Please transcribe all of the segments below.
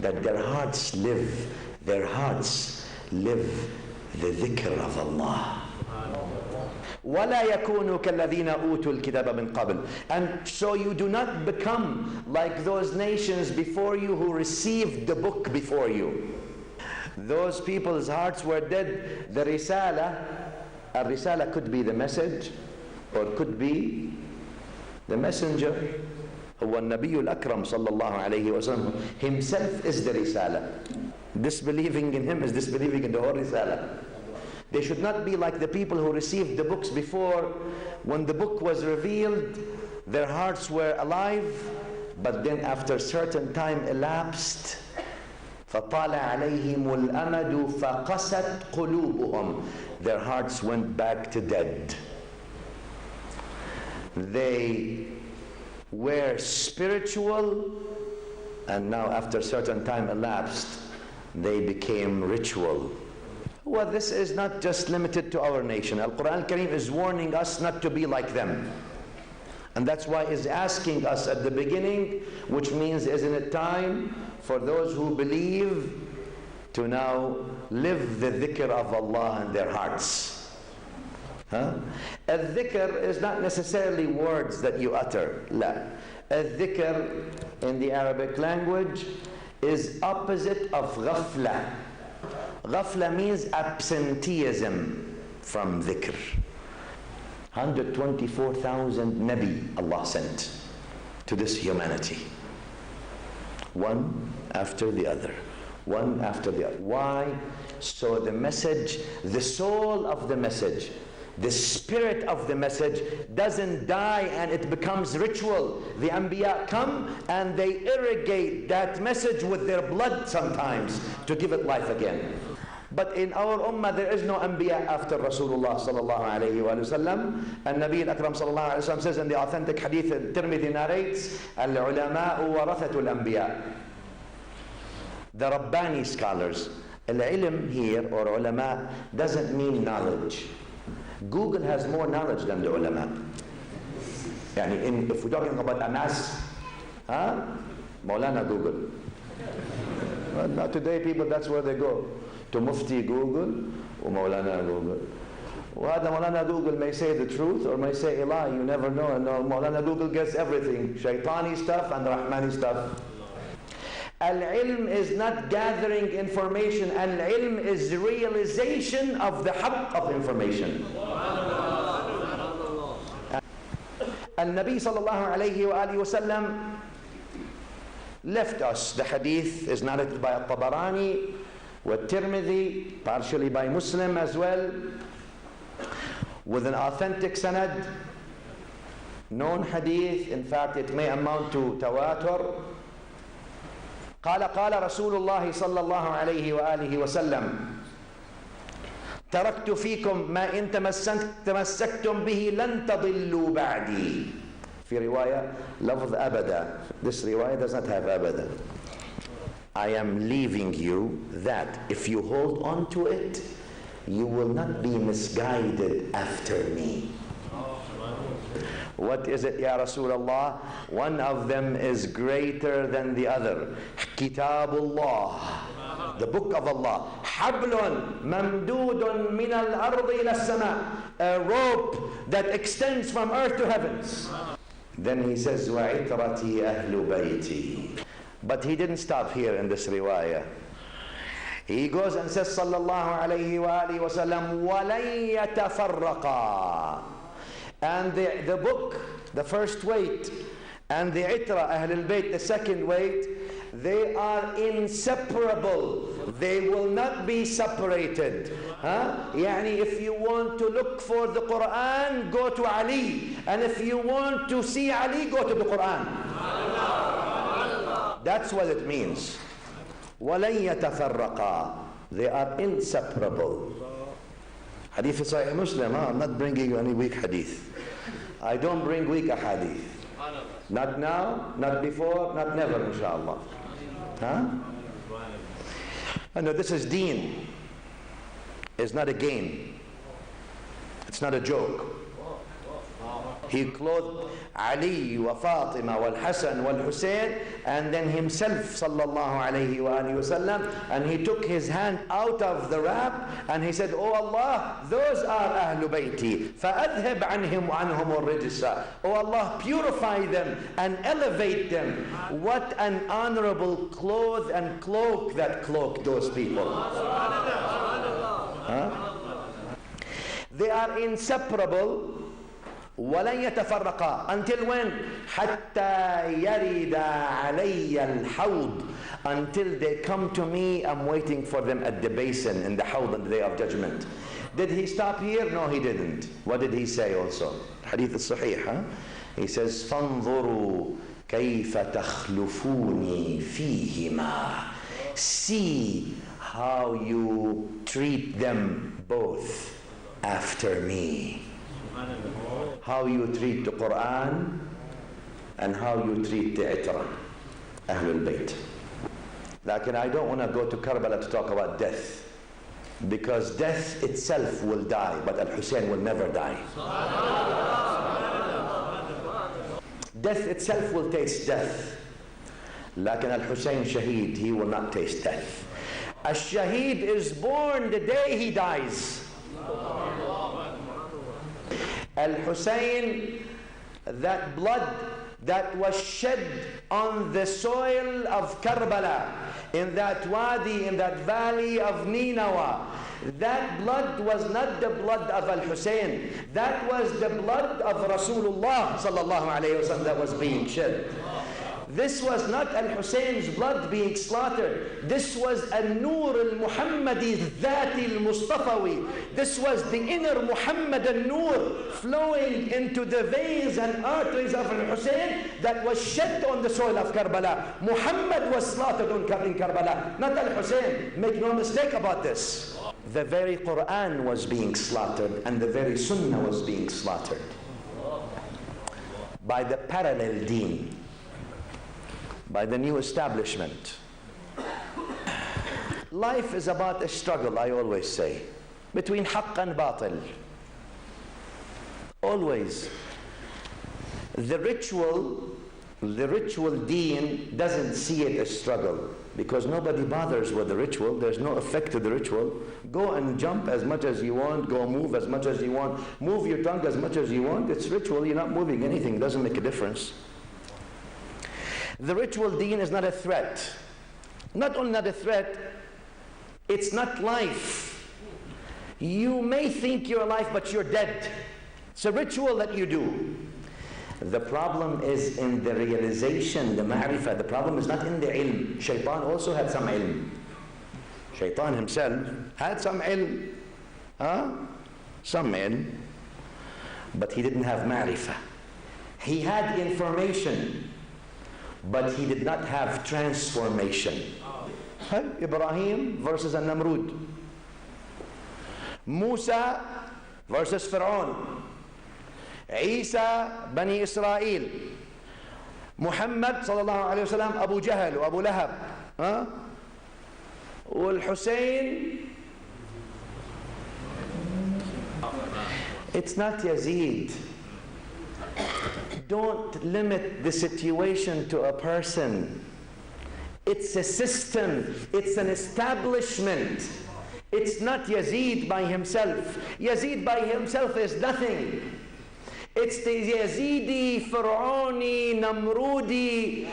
that their hearts live the dhikr of Allah. وَلَا يَكُونُوا كَالَّذِينَ أُوتُوا الْكِتَابَ مِنْ قَبْلِ. And so you do not become like those nations before you who received the book before you. Those people's hearts were dead. The risala could be the message, or could be the messenger. وَالنَّبِيُّ الْأَكْرَمُ صلى الله عليه وسلم himself is the risala. Disbelieving in him is disbelieving in the whole risala. They should not be like the people who received the books before. When the book was revealed, their hearts were alive, but then after certain time elapsed, فَطَالَ عَلَيْهِمُ الْأَمَدُ فَقَسَتْ قُلُوبُهُم. Their hearts went back to dead. They were spiritual, and now after certain time elapsed, they became ritual. Well, this is not just limited to our nation. Al-Quran al-Kareem is warning us not to be like them. And that's why it's asking us at the beginning, which means, isn't it time for those who believe to now live the dhikr of Allah in their hearts? Al-dhikr is not necessarily words that you utter. La. Al-dhikr in the Arabic language is opposite of ghafla. Ghafla means absenteeism from dhikr. 124,000 Nabi Allah sent to this humanity. One after the other. One after the other. Why? So the message, the soul of the message, the spirit of the message doesn't die and it becomes ritual. The Anbiya come and they irrigate that message with their blood sometimes to give it life again. But in our ummah there is no Anbiya after Rasulullah sallallahu alayhi wa sallam. And Nabi al-Akram sallallahu alayhi wa sallam says in the authentic hadith Tirmidhi narrates, Al-ulama'u warathatul anbiya. The Rabbani scholars. Al-ilm here, or ulama, doesn't mean knowledge. Google has more knowledge than the ulama. If we're talking about Anas, Maulana Google. Well, now today people, that's where they go. To Mufti Google or Maulana Google. Well, the Maulana Google may say the truth or may say a lie. You never know. And Maulana Google gets everything. Shaitani stuff and Rahmani stuff. Al-ilm is not gathering information. Al-ilm is realization of the haqq of information. Al-Nabi sallallahu alayhi wa alihi wa sallam left us. The hadith is narrated by Al-Tabarani, with Tirmidhi, partially by Muslim as well, with an authentic sanad, known hadith. In fact, it may amount to tawatur. قال رسول الله صلى الله عليه وآله وسلم تركت فيكم ما إن تمسكتم به لن تضلوا بعدي. في رواية لفظ أبدا. This riwayah does not have أبدا. I am leaving you that if you hold on to it, you will not be misguided after me. What is it, Ya Rasulullah? One of them is greater than the other. Kitabullah, the book of Allah. Hablun mamdudun min al-ardi ila as-sama, a rope that extends from earth to heavens. Then he says, وَعِتْرَتِي أَهْلُ بَيْتِي. But he didn't stop here in this riwayah. He goes and says, sallallahu alayhi wa alihi wa sallam, وَلَن يَتَفَرَّقَا. And the book, the first weight, and the itra, Ahlul Bayt, the second weight, they are inseparable. They will not be separated. If you want to look for the Quran, go to Ali. And if you want to see Ali, go to the Quran. That's what it means. وَلَن يَتَفَرَّقَا. They are inseparable. Hadith is Sahih Muslim. I'm not bringing you any weak hadith. I don't bring weak hadith. Not now, not before, not never, inshallah. No, this is deen. It's not a game. It's not a joke. He clothed Ali wa Fatima wal Hassan wal Hussein, and then himself sallallahu alayhi wa alihi wasallam, and he took his hand out of the wrap and he said, "Oh Allah, those are Ahlu Bayti, فَأَذْهِبْ عَنْهُمْ الرِّجْسَ." Oh Allah, purify them and elevate them. What an honorable cloth and cloak that cloaked those people. Huh? They are inseparable. وَلَنْ يَتَفَرَّقَا. Until when? حَتَّى يَرِدَ عَلَيَّ الْحَوْض. Until they come to me, I'm waiting for them at the basin in the hawd on the day of judgment. Did he stop here? No, he didn't. What did he say also? Hadith al-Sahih, huh? He says, فَانظُرُوا كَيْفَ تَخْلُفُونِي فِيهِمَا. See how you treat them both after me. How you treat the Quran and how you treat the Itra, Ahlul Bayt. Like, I don't want to go to Karbala to talk about death, because death itself will die, but Al-Hussein will never die. Death itself will taste death. Like Al-Hussein Shaheed, he will not taste death. A Shaheed is born the day he dies. Al-Hussein, that blood that was shed on the soil of Karbala, in that wadi, in that valley of Ninowy, that blood was not the blood of Al-Hussein. That was the blood of Rasulullah sallallahu alayhi wa sallam that was being shed. This was not Al-Hussein's blood being slaughtered. This was An-Nur al-Muhammadi Dhati al-Mustafawi. This was the inner Muhammad al-Nur flowing into the veins and arteries of Al-Hussein that was shed on the soil of Karbala. Muhammad was slaughtered in Karbala, not Al-Hussein. Make no mistake about this. The very Quran was being slaughtered and the very Sunnah was being slaughtered by the parallel deen, by the new establishment. Life is about a struggle, I always say, between haqq and batil. Always. The ritual deen doesn't see it as struggle, because nobody bothers with the ritual. There's no effect to the ritual. Go and jump as much as you want, go move as much as you want, move your tongue as much as you want. It's ritual, you're not moving anything, it doesn't make a difference. The ritual deen is not a threat. Not only not a threat, it's not life. You may think you're alive, but you're dead. It's a ritual that you do. The problem is in the realization, the ma'rifah. The problem is not in the ilm. Shaitan also had some ilm. Shaitan himself had some ilm. Some ilm. But he didn't have ma'rifah. He had information, but he did not have transformation. Ibrahim versus Namrud. Musa versus Fir'aun. Isa, Bani Israel. Muhammad sallallahu alayhi wa sallam, Abu Jahl, Abu Lahab. Hussein. It's not Yazid. Don't limit the situation to a person. It's a system. It's an establishment. It's not Yazid by himself. Yazid by himself is nothing. It's the Yazidi, Fir'auni, Namrudi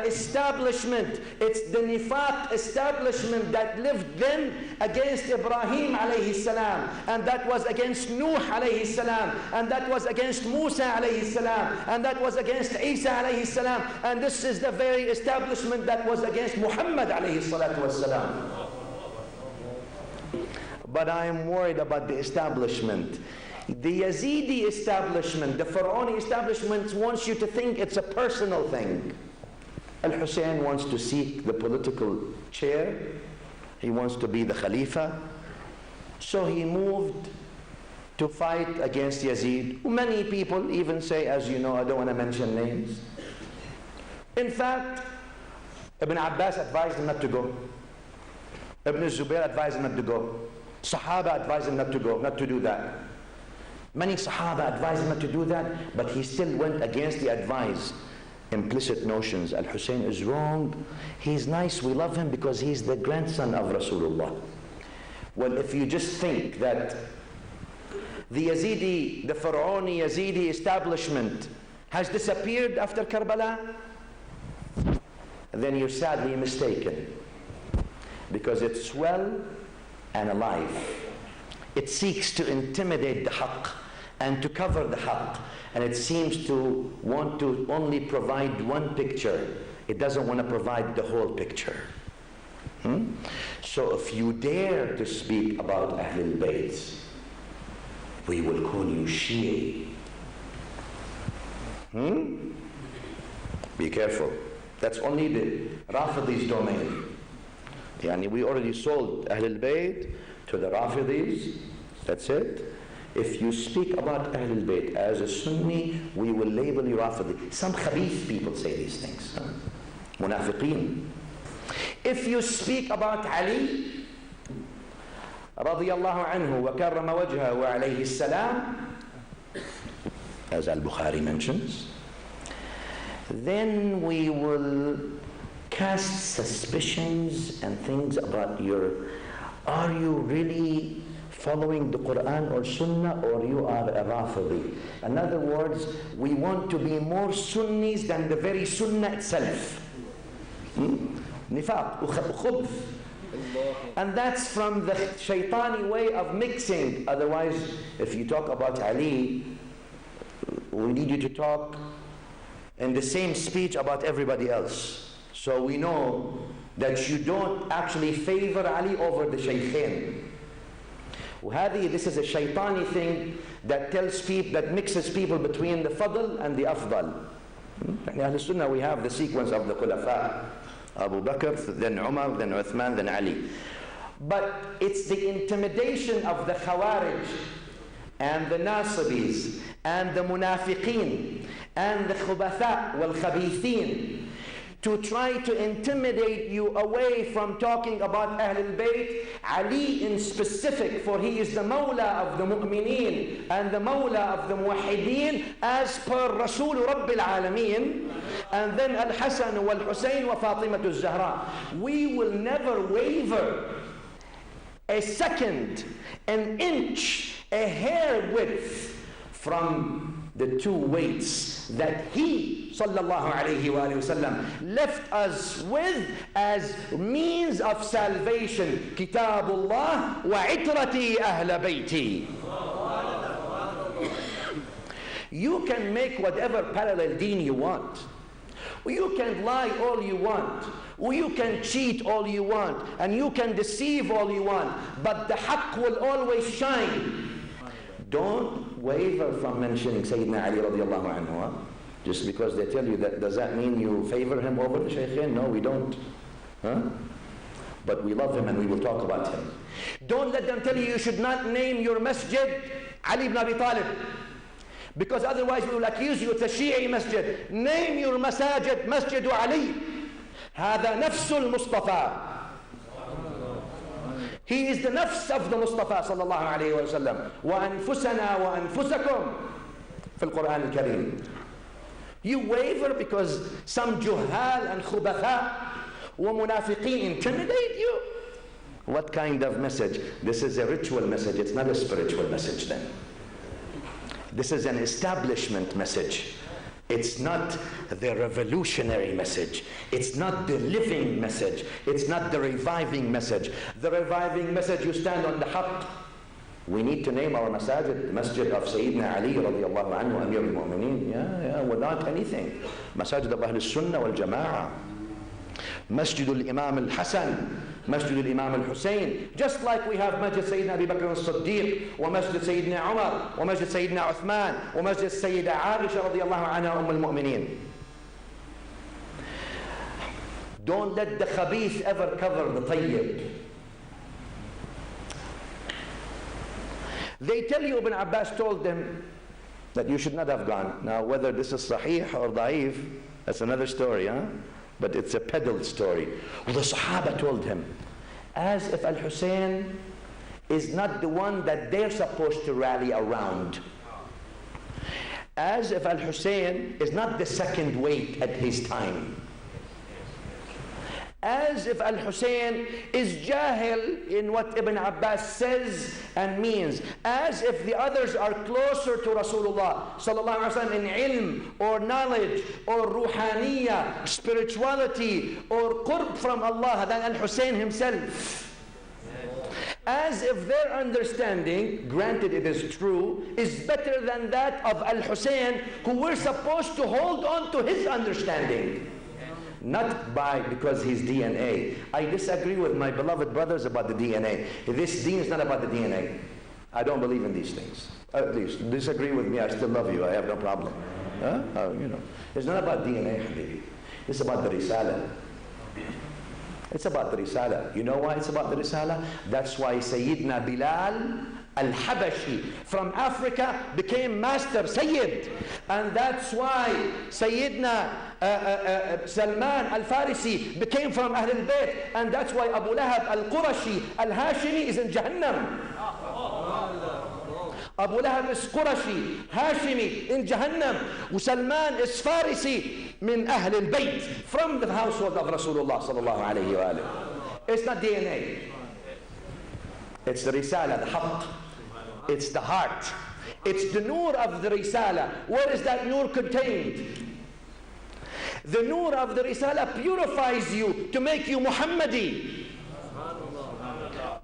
establishment. It's the Nifaq establishment that lived then against Ibrahim alayhi salam, and that was against Nuh alayhi salam, and that was against Musa alayhi salam, and that was against Isa alayhi salam, and this is the very establishment that was against Muhammad alayhi salatu wassalam. But I am worried about the establishment. The Yazidi establishment, the Fir'auni establishment wants you to think it's a personal thing. Al-Hussein wants to seek the political chair. He wants to be the Khalifa. So he moved to fight against Yazid. Many people even say, as you know, I don't want to mention names. In fact, Ibn Abbas advised him not to go. Ibn Zubayr advised him not to go. Sahaba advised him not to go, not to do that. Many Sahaba advised him not to do that, but he still went against the advice. Implicit notions. Al-Hussein is wrong. He's nice. We love him because he's the grandson of Rasulullah. Well, if you just think that the Yazidi, the Pharaoni Yazidi establishment has disappeared after Karbala, then you're sadly mistaken. Because it's well and alive. It seeks to intimidate the haqq and to cover the haqq. And it seems to want to only provide one picture. It doesn't want to provide the whole picture. So if you dare to speak about Ahlul Bayt, we will call you Shi'i. Be careful. That's only the Rafidis domain. Yani we already sold Ahlul Bayt to the Rafidis. That's it. If you speak about Ahlul Bayt as a Sunni, we will label you Rafidi. Some khabith people say these things. Munafiqeen. If you speak about Ali, radiyallahu anhu wa karrama wajhahu wa alayhi salam, as Al-Bukhari mentions, then we will cast suspicions and things about are you really following the Quran or Sunnah, or you are a Rafidi? In other words, we want to be more Sunnis than the very Sunnah itself. Nifaq, khubth. And that's from the shaitani way of mixing. Otherwise, if you talk about Ali, we need you to talk in the same speech about everybody else. So we know that you don't actually favor Ali over the Shaykhain. This is a shaitani thing that tells people, that mixes people between the Fadl and the Afdal. In Ahl Sunnah we have the sequence of the Khulafa. Abu Bakr, then Umar, then Uthman, then Ali. But it's the intimidation of the Khawarij and the Nasibis and the Munafiqeen and the Khubatha wal Khabithin to try to intimidate you away from talking about Ahlul Bayt, Ali in specific, for he is the Mawla of the Mu'mineen and the Mawla of the Muwahhideen as per Rasul Rabbil Alameen, and then Al-Hasan wal-Husayn wa Fatimatu Zahra. We will never waver a second, an inch, a hair width from the two weights that he sallallahu alayhi wa sallam left us with as means of salvation. Kitabullah wa itrati ahla bayti. You can make whatever parallel deen you want. You can lie all you want. You can cheat all you want. And you can deceive all you want. But the haqq will always shine. Don't waver from mentioning Sayyidina Ali radiallahu anhu. Just because they tell you that, does that mean you favor him over the Shaykhain? No, we don't. But we love him and we will talk about him. Don't let them tell you you should not name your masjid Ali ibn Abi Talib, because otherwise we will accuse you it's a Shi'i masjid. Name your masajid Masjid Ali. هذا نفس المصطفى. He is the nafs of the Mustafa sallallahu alayhi wa sallam. وَأَنفُسَنَا وَأَنفُسَكُمْ في القرآن الكريم. You waver because some juhal and khubatha wa munafiqeen intimidate you. What kind of message? This is a ritual message. It's not a spiritual message then. This is an establishment message. It's not the revolutionary message. It's not the living message. It's not the reviving message. The reviving message, you stand on the haqq. We need to name our masajid, the masjid of Sayyidina Ali radiallahu anhu, Amir al-Mu'mineen, without anything. Masajid of Ahl Sunnah wal Jama'ah. Masjid al-Imam al-Hasan, Masjid al-Imam al-Hussein. Just like we have Masjid Sayyidina Abi Bakr al-Siddiq, wa Masjid Sayyidina Umar, wa Masjid Sayyidina Uthman, wa Masjid Sayyida Aisha radiyallahu anha al-Mu'mineen. Don't let the khabith ever cover the tayyib. They tell you Ibn Abbas told them that you should not have gone. Now whether this is sahih or da'if, that's another story, but it's a peddled story. Well, the Sahaba told him, as if Al-Hussein is not the one that they're supposed to rally around. As if Al-Hussein is not the second weight at his time. As if Al-Hussein is jahil in what Ibn Abbas says and means. As if the others are closer to Rasulullah sallallahu alaihi wasallam in ilm or knowledge or ruhaniya, spirituality or qurb from Allah than Al-Hussein himself. As if their understanding, granted it is true, is better than that of Al-Hussein, who we're supposed to hold on to his understanding. Not because his DNA. I disagree with my beloved brothers about the DNA. This deen is not about the DNA. I don't believe in these things. At least, disagree with me, I still love you, I have no problem. It's not about DNA, Habibi. It's about the Risala. It's about the Risala. You know why it's about the Risala? That's why Sayyidina Bilal Al-Habashi from Africa became Master Sayyid. And that's why Sayyidina Salman Al-Farisi became from Ahl al-Bayt. And that's why Abu Lahab Al-Qurashi Al-Hashimi is in Jahannam. Abu Lahab is Qurashi, Hashimi in Jahannam. Salman is Farisi min Ahl al-Bayt, from the household of Rasulullah sallallahu alayhi wa alayhi. It's not DNA. It's the Risala, the Haqq. It's the heart. It's the nur of the Risala. Where is that nur contained? The nur of the Risala purifies you to make you Muhammadi.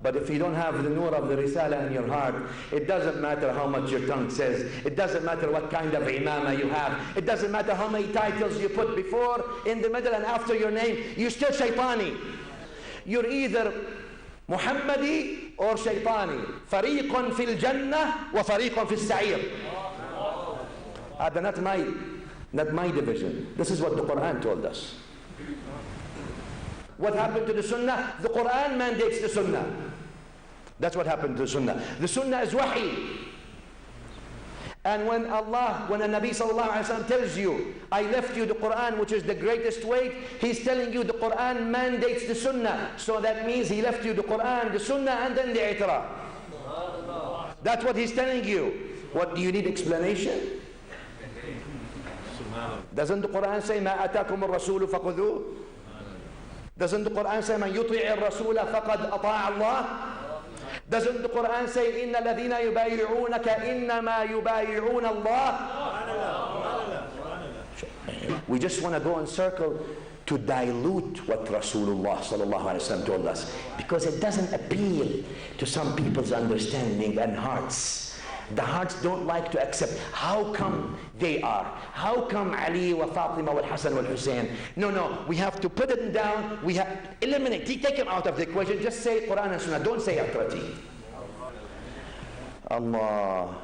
But if you don't have the nur of the Risala in your heart, it doesn't matter how much your tongue says. It doesn't matter what kind of imama you have. It doesn't matter how many titles you put before, in the middle, and after your name. You're still shaitani. You're either Muhammadi or Shaytani. Fariqun fil Jannah wa fariqun fil Sa'ir. Not my division. This is what the Quran told us. What happened to the Sunnah? The Quran mandates the Sunnah. That's what happened to the Sunnah. The Sunnah is wahi. And when the Nabi sallallahu alaihi wasallam tells you, I left you the Quran, which is the greatest weight, he's telling you the Quran mandates the Sunnah. So that means he left you the Quran, the Sunnah, and then the I'tiraf. That's what he's telling you. What, do you need explanation? Doesn't the Quran say, ما أتاكم الرسول فخذوه? Doesn't the Quran say, من يطيع الرسول فقد أطاع الله? Doesn't the Quran say, إن الذين يبايعونك إنما يبايعون الله? We just want to go in circle to dilute what Rasulullah sallallahu alaihi wasallam told us, because it doesn't appeal to some people's understanding and hearts. The hearts don't like to accept. How come they are? How come Ali wa Fatima wa Hassan wa Hussein? No, we have to put it down. We have eliminate, take them out of the equation. Just say Quran and Sunnah. Don't say Atrati. Allah.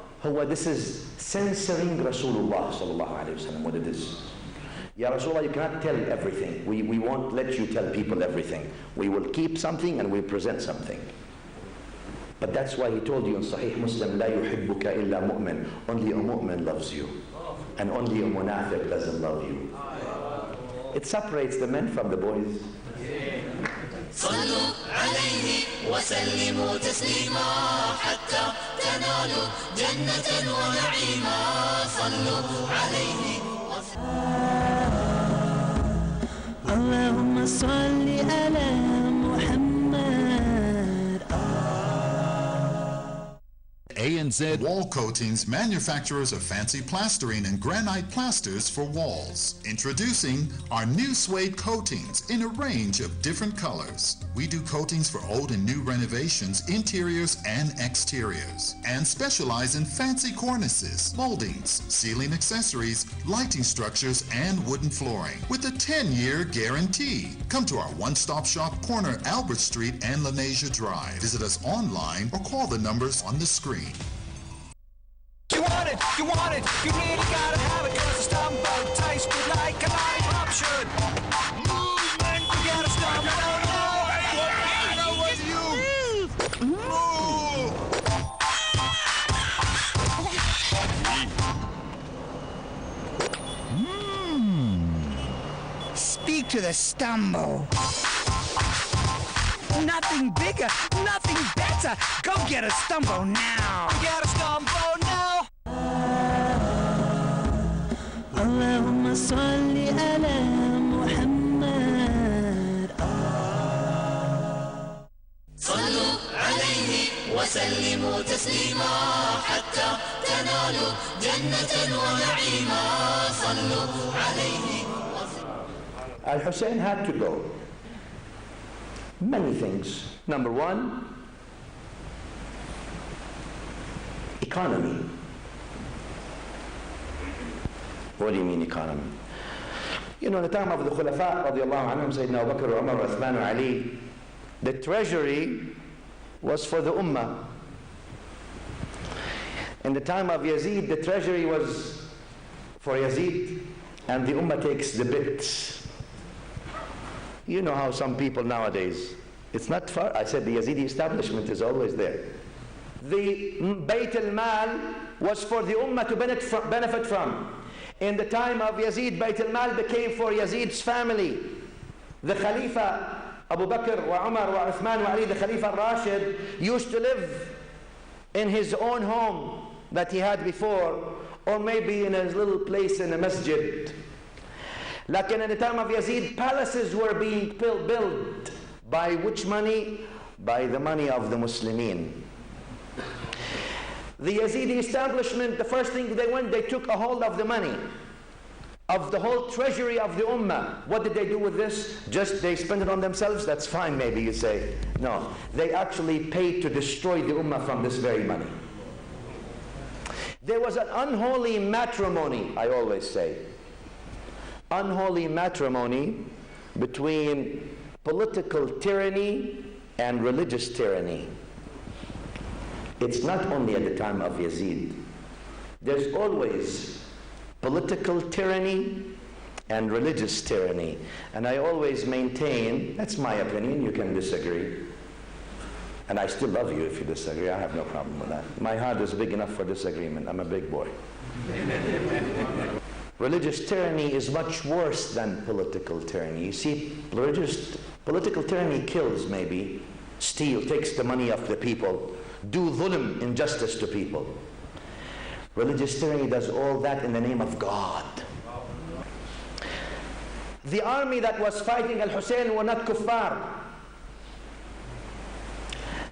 This is censoring Rasulullah sallallahu alayhi wa sallam, what it is. Ya Rasulullah, you cannot tell everything. We won't let you tell people everything. We will keep something and we'll present something. But that's why he told you in Sahih Muslim, لا يحبك إلا مؤمن. Only a mu'min loves you. And only a munafiq doesn't love you. It separates the men from the boys. صلوا عليه وسلموا تسليما حتى تنالوا جنة ونعيما صلوا عليه اللهم صل على محمد. ANZ Wall Coatings, manufacturers of fancy plastering and granite plasters for walls. Introducing our new suede coatings in a range of different colors. We do coatings for old and new renovations, interiors and exteriors, and specialize in fancy cornices, moldings, ceiling accessories, lighting structures, and wooden flooring with a 10-year guarantee. Come to our one-stop shop, corner Albert Street and Lenasia Drive. Visit us online or call the numbers on the screen. You want it, you really gotta have it, cause a stumble tastes good like a lollipop should. Movement, you gotta stumble, I know what you move. Speak to the stumble. Nothing bigger, nothing better. Go get a stumble now. Get a stumble now. اللهم صل على محمد صلوا عليه وسلموا تسليما حتى تنالوا جنة ونعيما صلوا عليه. Al-Hussein had to go. Many things. Number one, economy. What do you mean economy? You know, in the time of the Khulafa radiallahu anhum, Sayyidina Abu Bakr, Umar, Uthman, Ali, the treasury was for the Ummah. In the time of Yazid, the treasury was for Yazid, and the Ummah takes the bits. You know how some people nowadays, it's not far, I said the Yazidi establishment is always there. The Bayt al-Mal was for the Ummah to benefit from. In the time of Yazid, Bayt al-Mal became for Yazid's family. The Khalifa, Abu Bakr, wa Umar, wa Uthman, wa Ali, the Khalifa al-Rashid, used to live in his own home that he had before, or maybe in his little place in a masjid. Like in the time of Yazid, palaces were being built. By which money? By the money of the Muslimin. The Yazidi establishment, the first thing they took a hold of the money, of the whole treasury of the Ummah. What did they do with this? Just they spend it on themselves? That's fine, maybe you say. No, they actually paid to destroy the Ummah from this very money. There was an unholy matrimony, I always say. Unholy matrimony between political tyranny and religious tyranny. It's not only at the time of Yazid. There's always political tyranny and religious tyranny. And I always maintain, that's my opinion, you can disagree. And I still love you if you disagree, I have no problem with that. My heart is big enough for disagreement, I'm a big boy. Religious tyranny is much worse than political tyranny. You see, political tyranny kills maybe, steals, takes the money of the people, do dhulm, injustice to people. Religious tyranny does all that in the name of God. The army that was fighting Al-Hussein were not kuffar.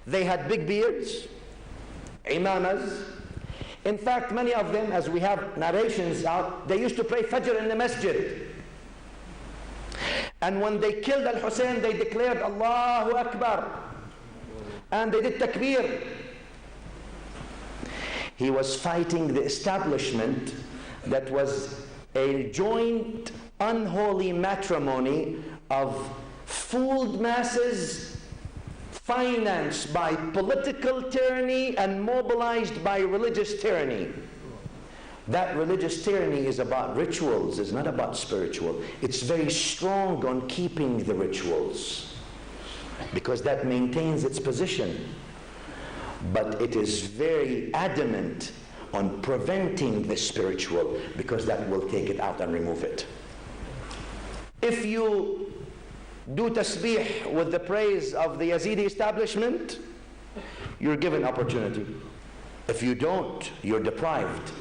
They had big beards, imamas. In fact, many of them, as we have narrations out, they used to pray Fajr in the masjid. And when they killed Al-Hussein, they declared Allahu Akbar. And they did takbir. He was fighting the establishment that was a joint unholy matrimony of fooled masses, financed by political tyranny and mobilized by religious tyranny. That religious tyranny is about rituals, it's not about spiritual. It's very strong on keeping the rituals because that maintains its position. But it is very adamant on preventing the spiritual because that will take it out and remove it. If you do tasbih with the praise of the Yazidi establishment, you're given opportunity. If you don't, you're deprived.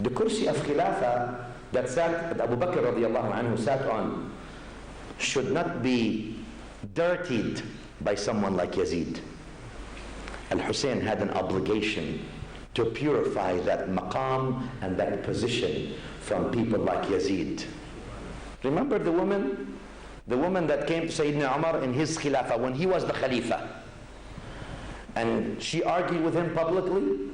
The kursi of khilafah that Abu Bakr radiallahu anhu sat on should not be dirtied by someone like Yazid. Al-Hussein had an obligation to purify that maqam and that position from people like Yazid. Remember the woman that came to Sayyidina Umar in his khilafah when he was the Khalifa, and she argued with him publicly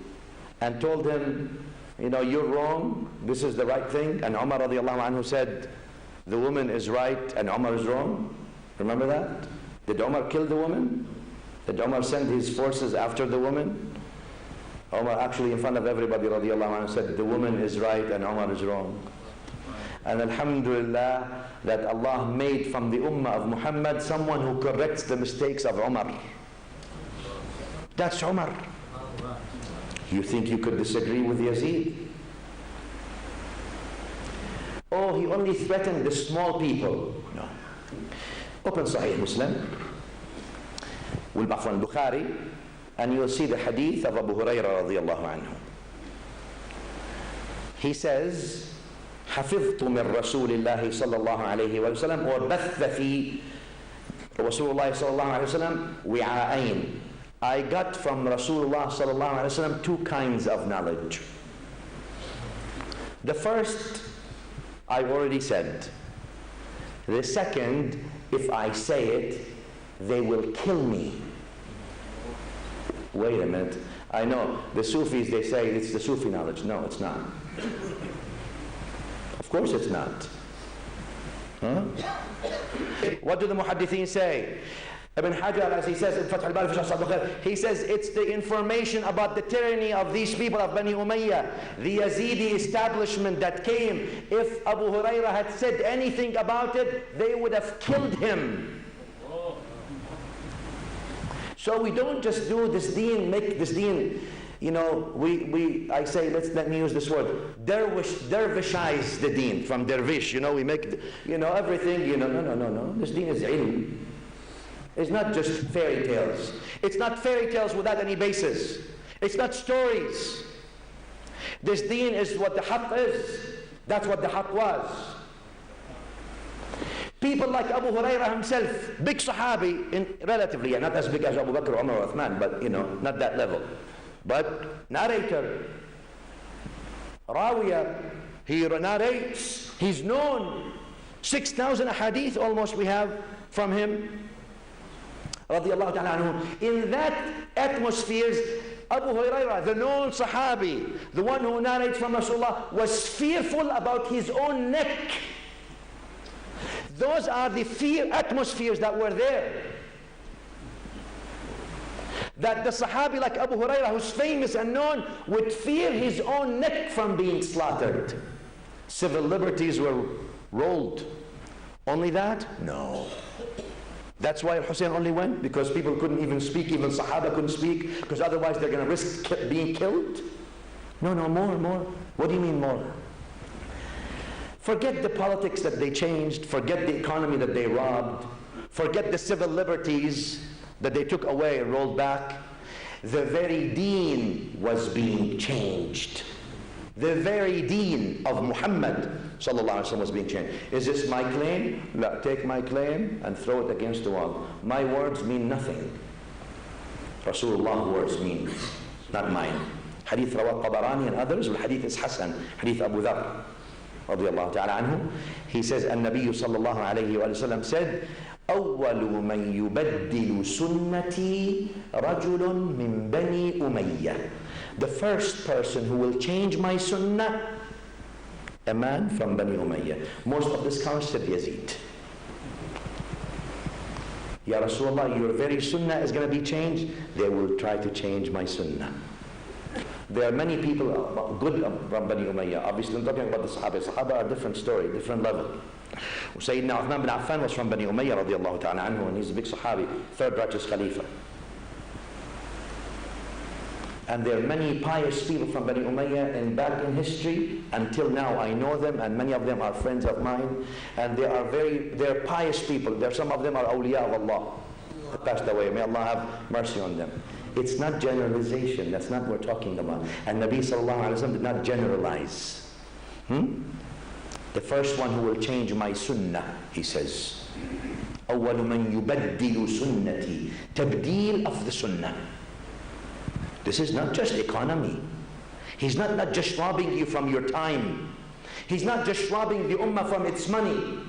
and told him, you know, you're wrong, this is the right thing. And Umar radiallahu anhu said, the woman is right and Umar is wrong. Remember that? Did Umar kill the woman? Did Umar send his forces after the woman? Umar actually in front of everybody radiallahu anhu said, the woman is right and Umar is wrong. And alhamdulillah that Allah made from the ummah of Muhammad someone who corrects the mistakes of Umar. That's Umar. You think you could disagree with Yazid? Oh, he only threatened the small people. No. Open Sahih Muslim, والبعفو Bukhari, and you'll see the hadith of Abu Hurairah radiyallahu anhu. He says, حفظت من رسول الله صلى الله عليه وسلم وبث في رسول الله صلى الله عليه وسلم وعاءين. I got from Rasulullah صلى الله عليه وسلم two kinds of knowledge. The first, I already said. The second, if I say it, they will kill me. Wait a minute. I know the Sufis, they say it's the Sufi knowledge. No, it's not. Of course it's not. Huh? What do the Muhaddithin say? Ibn Hajar, as he says in Fath al-Bari, he says it's the information about the tyranny of these people of Bani Umayyah, the Yazidi establishment that came. If Abu Hurairah had said anything about it, they would have killed him. So we don't just do this deen, make this deen, you know, I say, let me use this word, dervishize the deen, from dervish, you know, we make, you know, everything, you know, no, this deen is ilm. It's not just fairy tales. It's not fairy tales without any basis. It's not stories. This deen is what the haqq is. That's what the haqq was. People like Abu Hurairah himself, big Sahabi, relatively, not as big as Abu Bakr, Umar, or Uthman, but you know, not that level. But narrator, Rawiya, he narrates, he's known. 6,000 ahadith almost we have from him. Radiallahu ta'ala anhu. In that atmosphere, Abu Hurairah, the known Sahabi, the one who narrates from Rasulullah, was fearful about his own neck. Those are the fear atmospheres that were there. That the Sahabi like Abu Hurairah, who's famous and known, would fear his own neck from being slaughtered. Civil liberties were rolled. Only that? No. That's why Hussein only went, because people couldn't even speak, even Sahaba couldn't speak, because otherwise they're going to risk being killed. No, more. What do you mean more? Forget the politics that they changed, forget the economy that they robbed, forget the civil liberties that they took away and rolled back. The very deen was being changed. The very deen of Muhammad sallallahu alaihi wasallam was being changed. Is this my claim? No, take my claim and throw it against the wall. My words mean nothing. Rasulullah words mean, not mine. Hadith Rawat Tabarani and others, the hadith is Hasan, hadith Abu Dhar radiyallahu ta'ala anhu. He says, An-Nabiy sallallahu alayhi wa sallam said, أول من يبدل سنتي رجل من بني أمية. The first person who will change my sunnah, a man from Bani Umayyah. Most of the scholars said Yazid. Ya Rasulullah, your very sunnah is going to be changed. They will try to change my sunnah. There are many people good from Bani Umayyah. Obviously, I'm talking about the Sahaba. Sahaba are a different story, different level. Sayyidina Uthman bin Affan was from Bani Umayyah radiallahu ta'ala anhu, and he's a big Sahabi, third righteous Khalifa. And there are many pious people from Bani Umayyah, and back in history, until now I know them, and many of them are friends of mine, and they're pious people. Some of them are awliya of Allah, that passed away. May Allah have mercy on them. It's not generalization, that's not what we're talking about. And Nabi sallallahu alaihi wasallam did not generalize. The first one who will change my sunnah, he says, أول من يبدل سنتي. Tabdeel of the sunnah. This is not just economy. He's not just robbing you from your time. He's not just robbing the ummah from its money.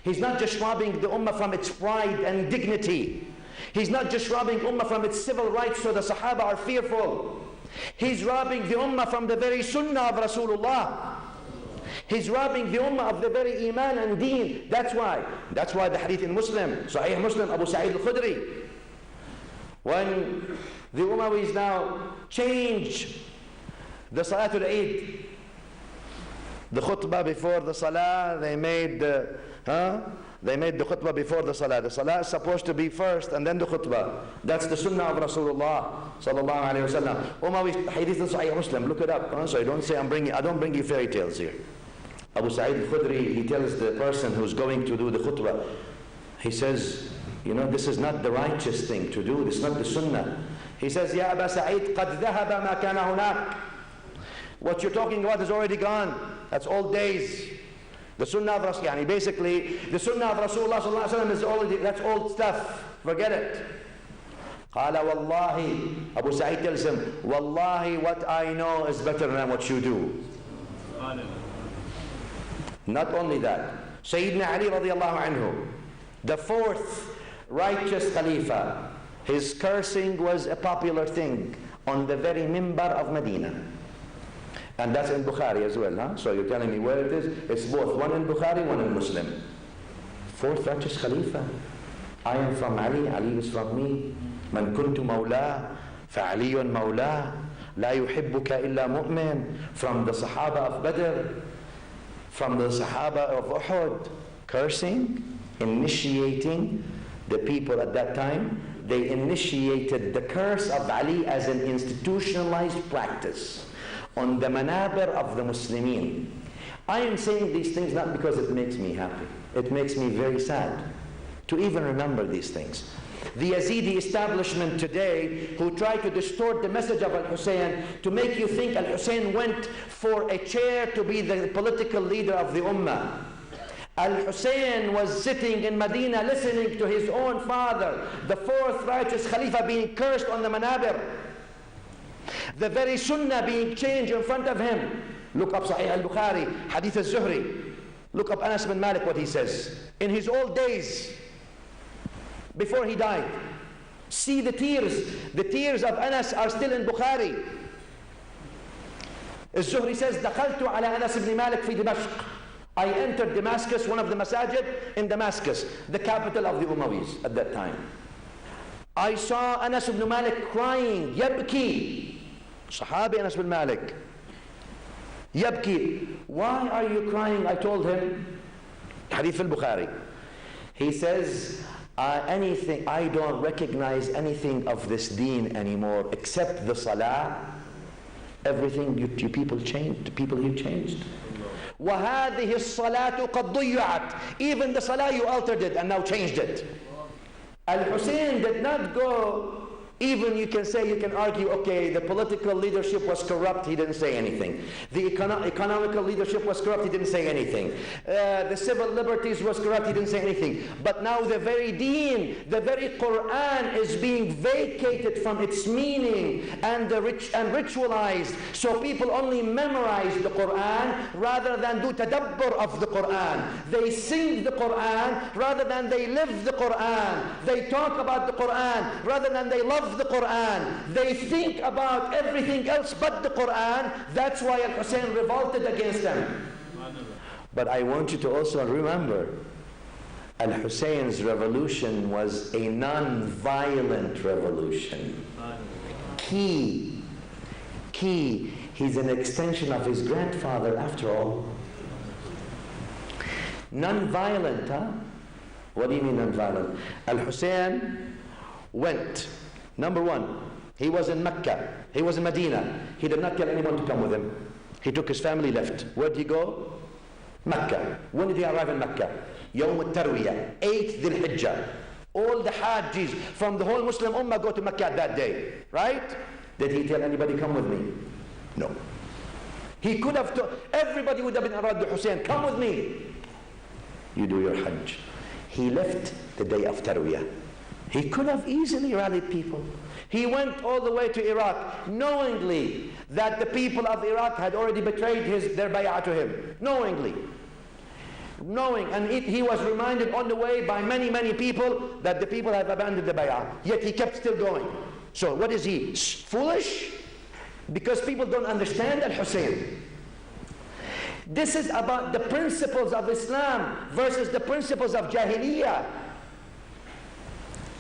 He's not just robbing the ummah from its pride and dignity. He's not just robbing ummah from its civil rights so the Sahaba are fearful. He's robbing the ummah from the very sunnah of Rasulullah. He's robbing the ummah of the very iman and deen. That's why the hadith in Muslim, Sahih Muslim, Abu Sa'id al-Khudri, when the Umayyas now change the Salatul Eid, the khutbah before the Salah, they made the khutbah before the Salah. The Salah is supposed to be first and then the khutbah. That's the sunnah of Rasulullah sallallahu alayhi wa sallam. Umayyas hadith in Sahih Muslim, look it up. So you don't say I don't bring you fairy tales here. Abu Sa'id al-Khudri, he tells the person who's going to do the khutbah, he says, you know, this is not the righteous thing to do, this is not the sunnah. He says, Ya Aba Sa'id, قَدْ ذَهَبَ مَا كَانَ هُنَاكَ. What you're talking about is already gone. That's old days. The Sunnah of Rasul, yani basically, the Sunnah of Rasulullah sallallahu alaihi wasallam is already, that's old stuff. Forget it. قال والله, Abu Sa'id tells him, Wallahi, what I know is better than what you do. Not only that, Sayyidina Ali radiallahu anhu, the fourth righteous Khalifa, his cursing was a popular thing on the very mimbar of Medina. And that's in Bukhari as well, huh? So you're telling me where it is? It's both, one in Bukhari, one in Muslim. Fourth righteous Khalifa. I am from Ali, Ali is from me. من كنت مولاه فعلي مولاه لا يحبك إلا مؤمن. From the Sahaba of Badr, from the Sahaba of Uhud, cursing, initiating the people at that time. They initiated the curse of Ali as an institutionalized practice on the manabir of the Muslimin. I am saying these things not because it makes me happy. It makes me very sad to even remember these things. The Yazidi establishment today, who try to distort the message of Al-Hussein to make you think Al-Hussein went for a chair to be the political leader of the Ummah. Al-Hussein was sitting in Medina listening to his own father, the fourth righteous Khalifa, being cursed on the manabir. The very Sunnah being changed in front of him. Look up Sahih al-Bukhari, Hadith al-Zuhri. Look up Anas bin Malik, what he says. In his old days, before he died, see the tears. The tears of Anas are still in Bukhari. Al-Zuhri says, دخلت على أنس بن مالك في دمشق. I entered Damascus, one of the masajid in Damascus, the capital of the Umayyas at that time. I saw Anas ibn Malik crying, يبكي. Sahabi Anas ibn Malik. يبكي. Why are you crying? I told him. Hadith al-Bukhari. He says, I don't recognize anything of this deen anymore except the salah. Everything you people changed, the people here changed. وَهَذِهِ الصَّلَاةُ قَدْ ضُيِّعَتْ. Even the salah you altered it and now changed it. Al-Hussein did not go, even you can say, you can argue, okay, the political leadership was corrupt, he didn't say anything. The economical leadership was corrupt, he didn't say anything. The civil liberties was corrupt, he didn't say anything. But now the very deen, the very Quran is being vacated from its meaning and ritualized. So people only memorize the Quran rather than do tadabbur of the Quran. They sing the Quran rather than they live the Quran. They talk about the Quran rather than they love the Quran. They think about everything else but the Quran. That's why Al-Hussein revolted against them. But I want you to also remember, Al-Hussein's revolution was a non-violent revolution. Key. He's an extension of his grandfather after all. Non-violent, huh? What do you mean non-violent? Al-Hussein went. Number one, he was in Mecca. He was in Medina. He did not tell anyone to come with him. He took his family, left. Where did he go? Mecca. When did he arrive in Mecca? Yawm al-Tarwiyah, 8th Dhul Hijjah. All the Hajjis from the whole Muslim Ummah go to Mecca that day. Right? Did he tell anybody, come with me? No. He could have told, everybody would have been around the Hussein, come with me. You do your Hajj. He left the day of Tarwiyah. He could have easily rallied people. He went all the way to Iraq, knowingly that the people of Iraq had already betrayed their bay'ah to him. Knowingly. And he was reminded on the way by many people that the people have abandoned the bay'ah. Yet he kept still going. So what is he? Foolish? Because people don't understand Al-Hussein. This is about the principles of Islam versus the principles of Jahiliyyah.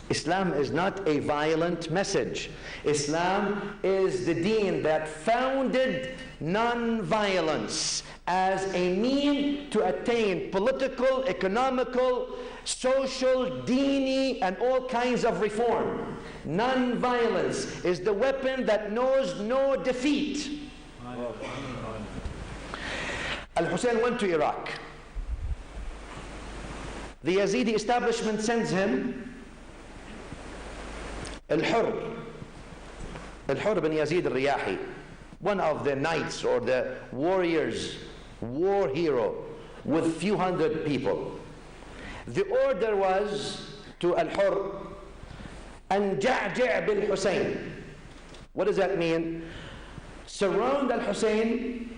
Islam is not a violent message. Islam is the deen that founded non-violence as a mean to attain political, economical, social, dini, and all kinds of reform. Non-violence is the weapon that knows no defeat. Al-Hussein went to Iraq. The Yazidi establishment sends him Al-Hurr bin Yazid al-Riyahi, one of the knights or the warriors, war hero, with few hundred people. The order was to Al-Hurr, and جعجع بالحسين. What does that mean? Surround Al-Hussein,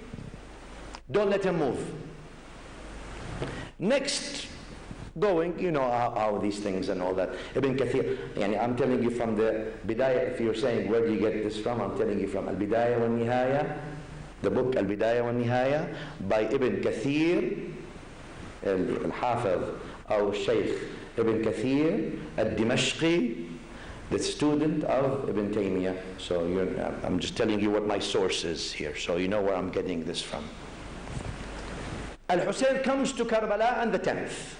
don't let him move. Next, going, you know how these things and all that. Ibn Kathir, I'm telling you from the Bidayah, if you're saying where do you get this from, I'm telling you from Al-Bidayah wal-Nihaya, the book Al-Bidayah wal-Nihaya by Ibn Kathir, Al-Hafiz, or Shaykh Ibn Kathir, Al-Dimashqi, the student of Ibn Taymiyyah. So I'm just telling you what my source is here, so you know where I'm getting this from. Al-Hussein comes to Karbala on the 10th.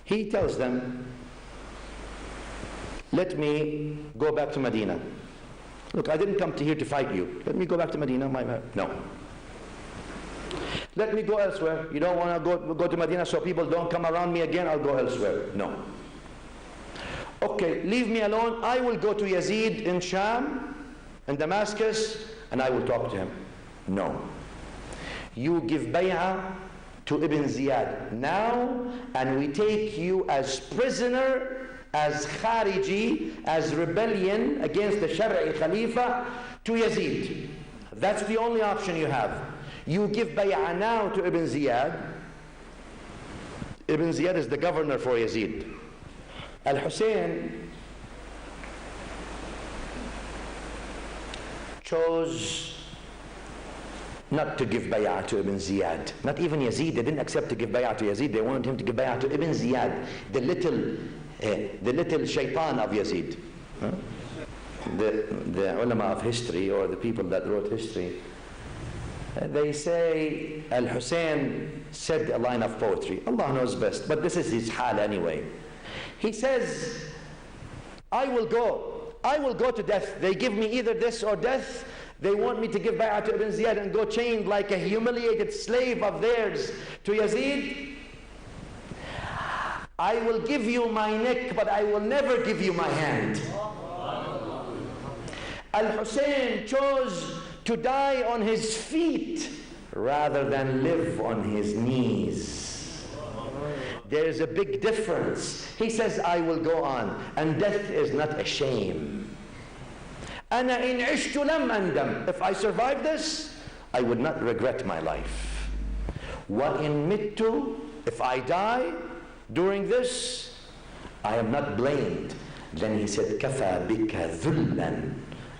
He tells them, let me go back to Medina. Look, I didn't come here to fight you. Let me go back to Medina. No. Let me go elsewhere. You don't want to go to Medina so people don't come around me again? I'll go elsewhere. No. Okay, leave me alone. I will go to Yazid in Sham, in Damascus, and I will talk to him. No. You give bay'ah to Ibn Ziyad now, and we take you as prisoner, as khariji, as rebellion against the Shar'i Khalifa to Yazid. That's the only option you have. You give bay'ah now to Ibn Ziyad. Ibn Ziyad is the governor for Yazid. Al-Hussein chose not to give bay'ah to Ibn Ziyad. Not even Yazid. They didn't accept to give bay'ah to Yazid. They wanted him to give bay'ah to Ibn Ziyad, the little shaitan of Yazid. Huh? The ulama of history, or the people that wrote history, they say Al-Hussein said a line of poetry. Allah knows best, but this is his hal anyway. He says, I will go to death. They give me either this or death. They want me to give bay'ah to Ibn Ziyad and go chained like a humiliated slave of theirs to Yazid. I will give you my neck, but I will never give you my hand. Al-Hussein chose to die on his feet rather than live on his knees. There's a big difference. He says, I will go on, and death is not a shame. أنا إن عشت لم أندم. If I survive this, I would not regret my life. وإن مت, if I die during this, I am not blamed. Then he said, كفى بك ذلا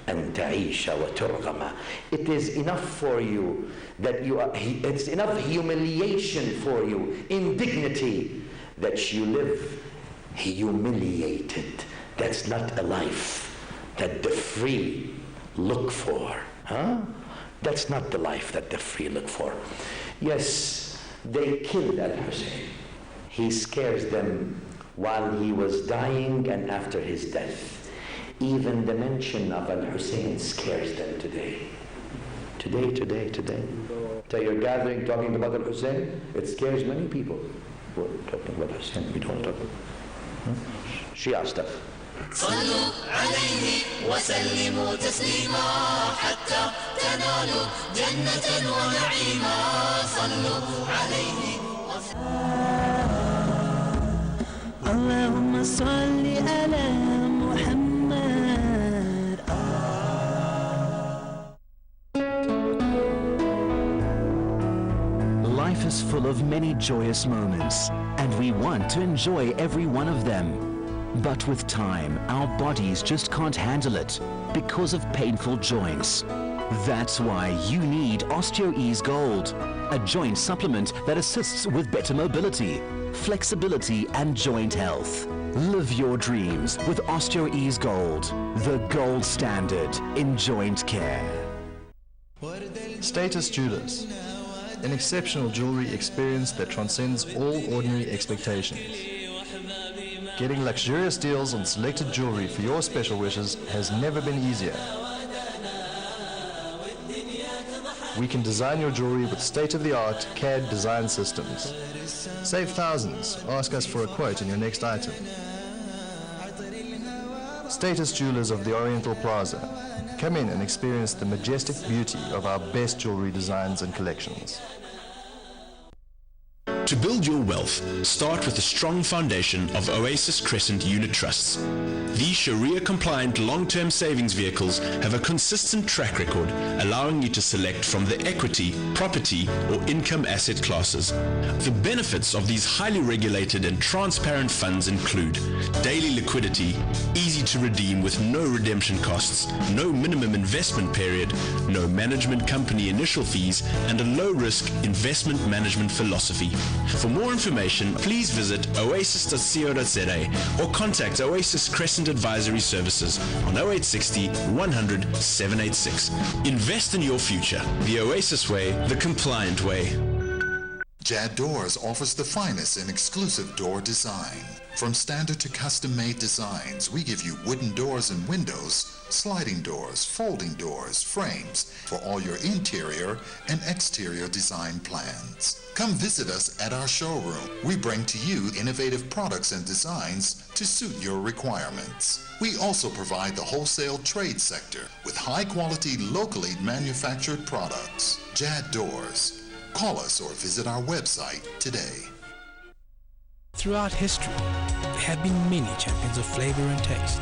أن تعيش وترغم. It is enough for you that you are, it's enough humiliation for you, indignity, that you live humiliated. That's not a life that the free look for. Huh? That's not the life that the free look for. Yes, they killed Al-Hussein. He scares them while he was dying and after his death. Even the mention of Al-Hussein scares them today. Today. So you're gathering talking about Al-Hussein, it scares many people. We're talking about Hussein, we don't talk about Shia stuff. صلوا عليه وسلموا تسليما حتى تنالوا جنة ونعيما صلوا عليه اللهم صل على محمد. Life is full of many joyous moments, and we want to enjoy every one of them. But with time, our bodies just can't handle it because of painful joints. That's why you need OsteoEase Gold, a joint supplement that assists with better mobility, flexibility, and joint health. Live your dreams with OsteoEase Gold, the gold standard in joint care. Status Jewelers, an exceptional jewelry experience that transcends all ordinary expectations. Getting luxurious deals on selected jewelry for your special wishes has never been easier. We can design your jewelry with state-of-the-art CAD design systems. Save thousands. Ask us for a quote on your next item. Status Jewelers of the Oriental Plaza. Come in and experience the majestic beauty of our best jewelry designs and collections. To build your wealth, start with a strong foundation of Oasis Crescent unit trusts. These Sharia-compliant long-term savings vehicles have a consistent track record, allowing you to select from the equity, property, or income asset classes. The benefits of these highly regulated and transparent funds include daily liquidity, easy to redeem with no redemption costs, no minimum investment period, no management company initial fees, and a low-risk investment management philosophy. For more information, please visit oasis.co.za or contact Oasis Crescent Advisory Services on 0860 100 786. Invest in your future. The Oasis way, the compliant way. Jad Doors offers the finest in exclusive door design. From standard to custom-made designs, we give you wooden doors and windows, sliding doors, folding doors, frames for all your interior and exterior design plans. Come visit us at our showroom. We bring to you innovative products and designs to suit your requirements. We also provide the wholesale trade sector with high-quality, locally manufactured products. Jad Doors. Call us or visit our website today. Throughout history, there have been many champions of flavor and taste,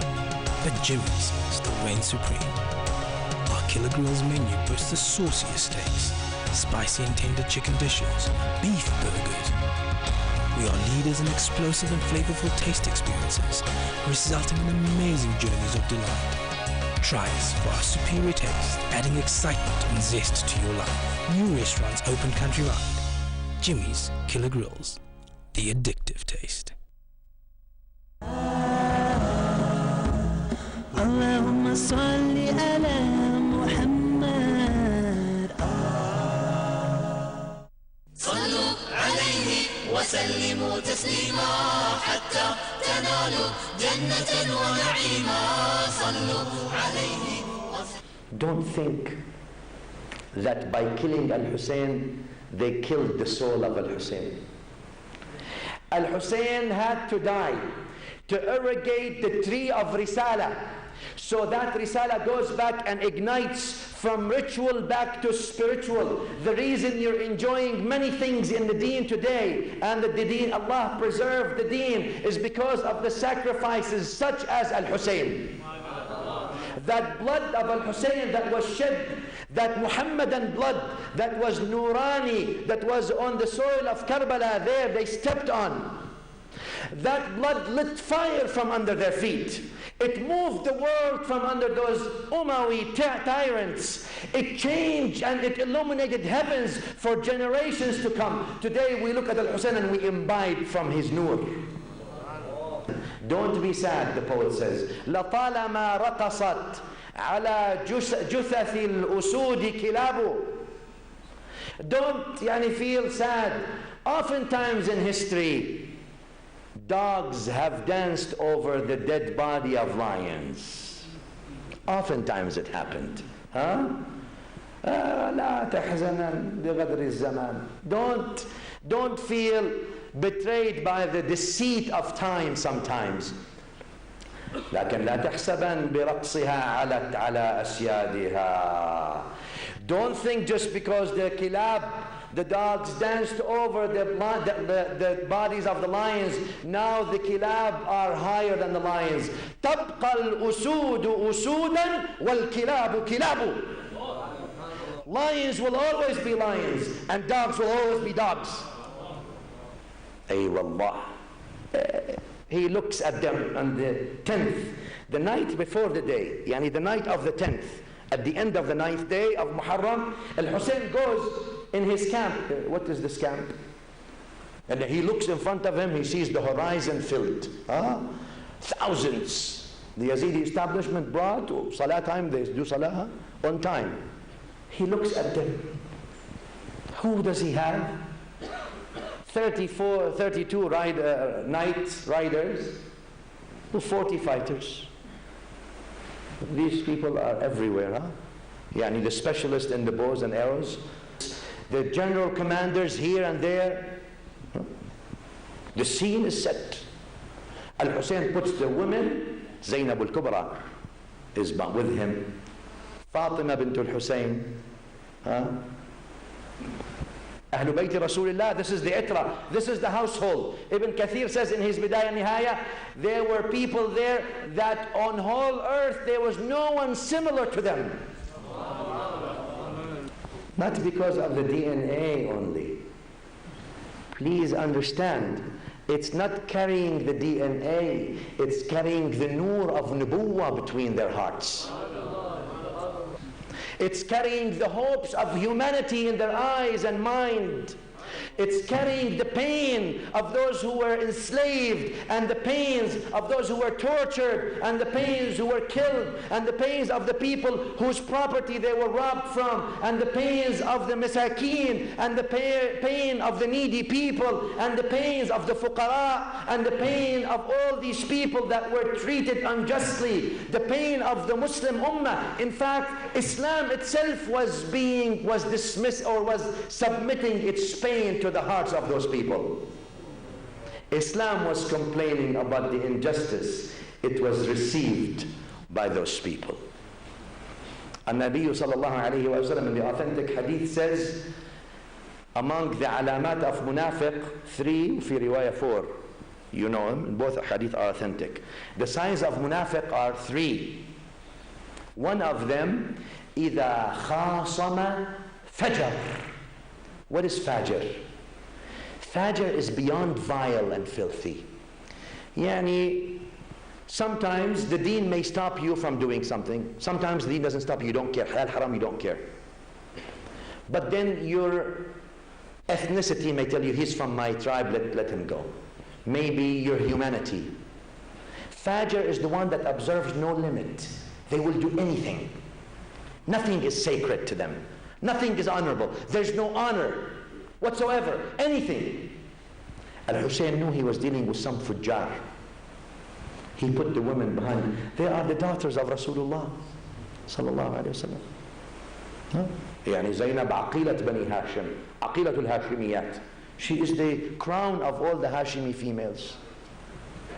but Jimmy's still reigns supreme. Our Killer Grill's menu boasts the sauciest steaks, spicy and tender chicken dishes, beef burgers. We are leaders in explosive and flavorful taste experiences, resulting in amazing journeys of delight. Try us for our superior taste, adding excitement and zest to your life. New restaurants open countrywide. Jimmy's Killer Grills, the addictive taste. اللهم صل على محمد صلوا عليه وسلموا تسليما حتى تنالوا جنة ونعيما صلوا عليه. Don't think that by killing Al-Hussein, they killed the soul of Al-Hussein. Al-Hussein had to die to irrigate the tree of Risala, so that Risala goes back and ignites from ritual back to spiritual. The reason you're enjoying many things in the deen today, and that the deen, Allah preserved the deen, is because of the sacrifices such as Al-Hussein. That blood of Al-Hussein that was shed, that Muhammadan blood that was Nurani, that was on the soil of Karbala there, they stepped on. That blood lit fire from under their feet. It moved the world from under those Umayyad tyrants. It changed and it illuminated heavens for generations to come. Today we look at Al-Hussein and we imbibe from his nur. Don't be sad, the poet says. لَطَالَمَا رَقَصَتْ عَلَى جُثَثِ الْأُسُودِ كِلَابُ. Don't feel sad. Oftentimes in history, dogs have danced over the dead body of lions. Oftentimes it happened. لا تحزنا لغدر الزمان. Don't feel betrayed by the deceit of time sometimes. لكن لا تحسبن برقصها علت على أسيادها. Don't think just because the kilab, the dogs, danced over the bodies of the lions, now the kilab are higher than the lions. تبقى الأسود أسودا والكلاب كلاب. Lions will always be lions and dogs will always be dogs. Ay wallah. He looks at them on the 10th, the night before the day, the night of the 10th, at the end of the 9th day of Muharram. Al-Hussein goes in his camp. What is this camp? And he looks in front of him, he sees the horizon filled. Thousands. The Yazidi establishment brought salah time, they do salah on time. He looks at them. Who does he have? 32 knights, riders, 40 fighters. These people are everywhere, the specialists in the bows and arrows, the general commanders here and there. The scene is set. Al-Hussein puts the women. Zainab al-Kubra is with him. Fatima bint al-Hussein. Ahlul Bayt Rasulullah, this is the itra, this is the household. Ibn Kathir says in his Bidayah Nihaya, there were people there that on whole earth there was no one similar to them. Not because of the DNA only. Please understand, it's not carrying the DNA, it's carrying the nur of nubuwwah between their hearts. It's carrying the hopes of humanity in their eyes and mind. It's carrying the pain of those who were enslaved, and the pains of those who were tortured, and the pains who were killed, and the pains of the people whose property they were robbed from, and the pains of the misakeen, and the pain of the needy people, and the pains of the fuqara, and the pain of all these people that were treated unjustly, the pain of the Muslim ummah. In fact, Islam itself was dismissed, or was submitting its pain to the hearts of those people. Islam was complaining about the injustice. It was received by those people. An-Nabi sallallahu alayhi wa sallam in the authentic hadith says, among the alamat of munafiq, 3, fi riwayah 4. You know them, both hadith are authentic. The signs of munafiq are 3. One of them, إِذَا خَاصَمَ فَجَرٍ. What is fajr? Fajr is beyond vile and filthy. Yani, sometimes the deen may stop you from doing something. Sometimes the deen doesn't stop you. You don't care. Halal, haram, you don't care. But then your ethnicity may tell you, he's from my tribe, let him go. Maybe your humanity. Fajr is the one that observes no limit. They will do anything. Nothing is sacred to them. Nothing is honorable. There's no honor whatsoever. Anything. Al-Hussein knew he was dealing with some fujjar. He put the women behind. They are the daughters of Rasulullah sallallahu alayhi wa sallam. Yani Zainab aqilat bani Hashim, aqilatul Hashimiyat. She is the crown of all the Hashimi females.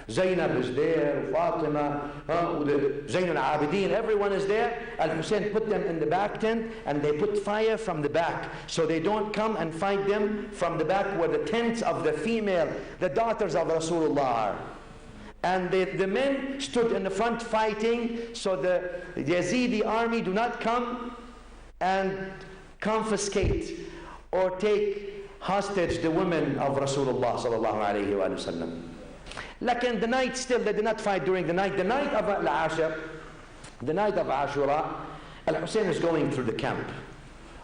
Zainab is there, Fatima, Zainul Abidin, everyone is there. Al-Hussein put them in the back tent, and they put fire from the back, so they don't come and fight them from the back where the tents of the female, the daughters of Rasulullah are. And the men stood in the front fighting, so the Yazidi army do not come and confiscate or take hostage the women of Rasulullah sallallahu alayhi wa sallam. Like in the night, still they did not fight during the night. The night of Al-Ashir, the night of Ashura, Al-Hussein is going through the camp.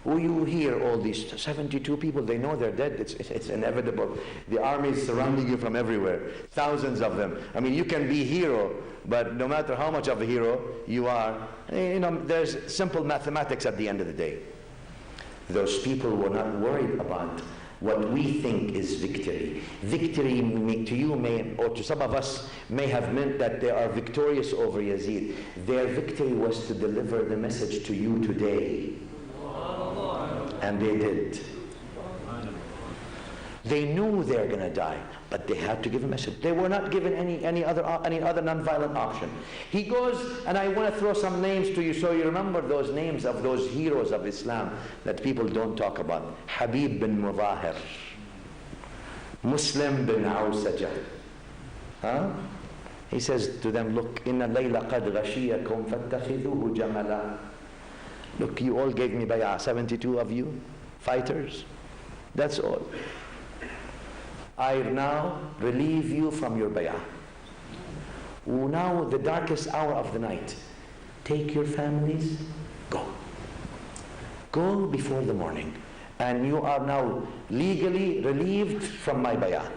You hear all these 72 people, they know they're dead. It's inevitable. The army is surrounding you from everywhere. Thousands of them. I mean, you can be hero, but no matter how much of a hero you are, there's simple mathematics at the end of the day. Those people were not worried about what we think is victory. Victory to you or to some of us may have meant that they are victorious over Yazid. Their victory was to deliver the message to you today. And they did. They knew they're going to die, but they had to give a message. They were not given any other non-violent option. He goes, and I want to throw some names to you so you remember those names of those heroes of Islam that people don't talk about. Habib bin Mudahir, Muslim bin Awsajah. He says to them, look, inna layla qad ghashiyakum fattakhidhuhu jamala. Look, you all gave me bay'ah, 72 of you, fighters. That's all. I now relieve you from your bay'ah. Now the darkest hour of the night, take your families, go. Go before the morning. And you are now legally relieved from my bay'ah.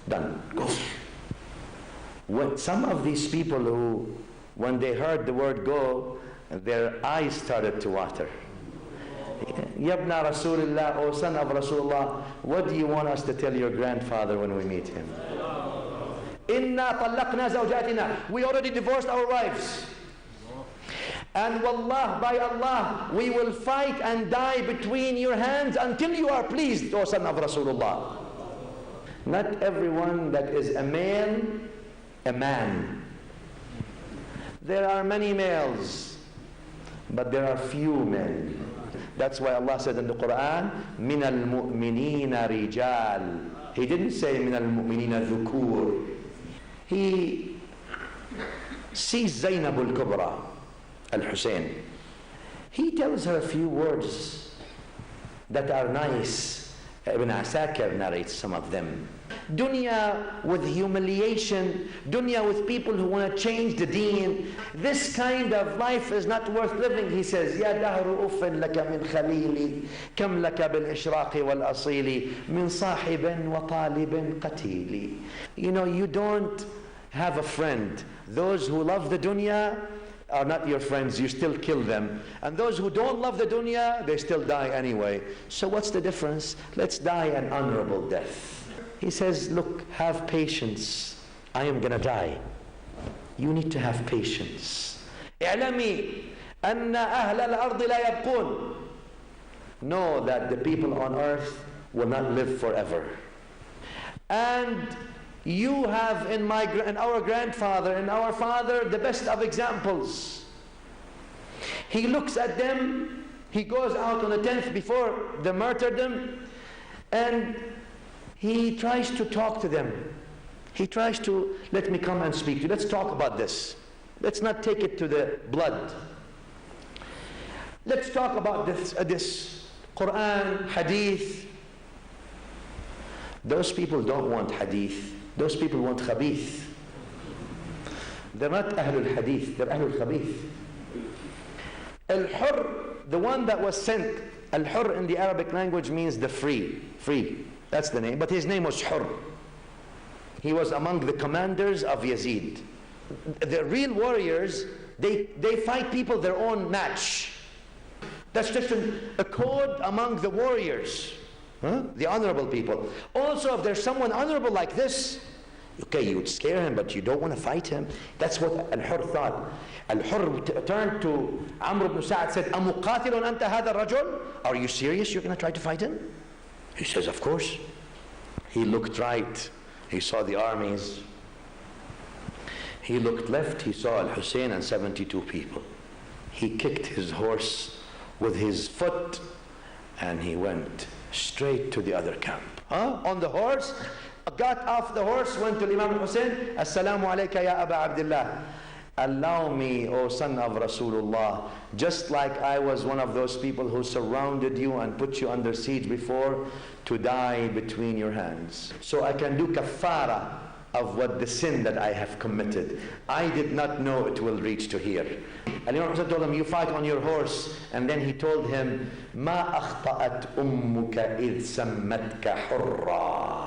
Done, go. Some of these people who, when they heard the word go, their eyes started to water. Yabna Rasulullah, O son of Rasulullah, what do you want us to tell your grandfather when we meet him? Inna talaqna zawjatina. We already divorced our wives. And wallah, by Allah, we will fight and die between your hands until you are pleased, O son of Rasulullah. Not everyone that is a man. There are many males, but there are few men. That's why Allah said in the Quran, مِنَ الْمُؤْمِنِينَ رِجَالٍ. He didn't say مِنَ الْمُؤْمِنِينَ ذُكُورٍ. He sees Zainab al-Kubra, al-Hussein. He tells her a few words that are nice. Ibn Asakir narrates some of them. Dunya with humiliation, dunya with people who want to change the deen. This kind of life is not worth living. He says, يا دهر أف لك من خليلي كم لك بالإشراق والأصيل من صاحب وطالب قتيل. You know, you don't have a friend. Those who love the dunya are not your friends, you still kill them. And those who don't love the dunya, they still die anyway. So what's the difference? Let's die an honorable death. He says, look, have patience. I am going to die. You need to have patience. اعلمي أن أهل الأرض لا يبقون. Know that the people on earth will not live forever. And you have in our grandfather and our father the best of examples. He looks at them, he goes out on the 10th before the martyrdom, and he tries to talk to them. He tries to, let me come and speak to you. Let's talk about this. Let's not take it to the blood. Let's talk about this Quran, Hadith. Those people don't want Hadith. Those people want Khabith. They're not Ahlul Hadith, they're Ahlul Khabith. Al-Hur, the one that was sent, Al-Hur in the Arabic language means the free. That's the name, but his name was Hur. He was among the commanders of Yazid. The real warriors, they fight people their own match. That's just a code among the warriors. The honorable people. Also, if there's someone honorable like this, okay, you would scare him, but you don't want to fight him. That's what Al-Hur thought. Al-Hur turned to Amr ibn Sa'd, said, أَمُقَاتِلٌ أَنْتَ هَذَا الرَّجُلُ? Are you serious? You're going to try to fight him? He says, of course. He looked right. He saw the armies. He looked left. He saw Al-Hussein and 72 people. He kicked his horse with his foot, and he went straight to the other camp. On the horse, got off the horse, went to Imam Hussein. Assalamu alayka ya Aba Abdullah. Allow me, O son of Rasulullah, just like I was one of those people who surrounded you and put you under siege before, to die between your hands. So I can do kafara of what the sin that I have committed. I did not know it will reach to here. And Imam Hussein told him, you fight on your horse. And then he told him, ما أخطأت أمك إذ سمتك حرا.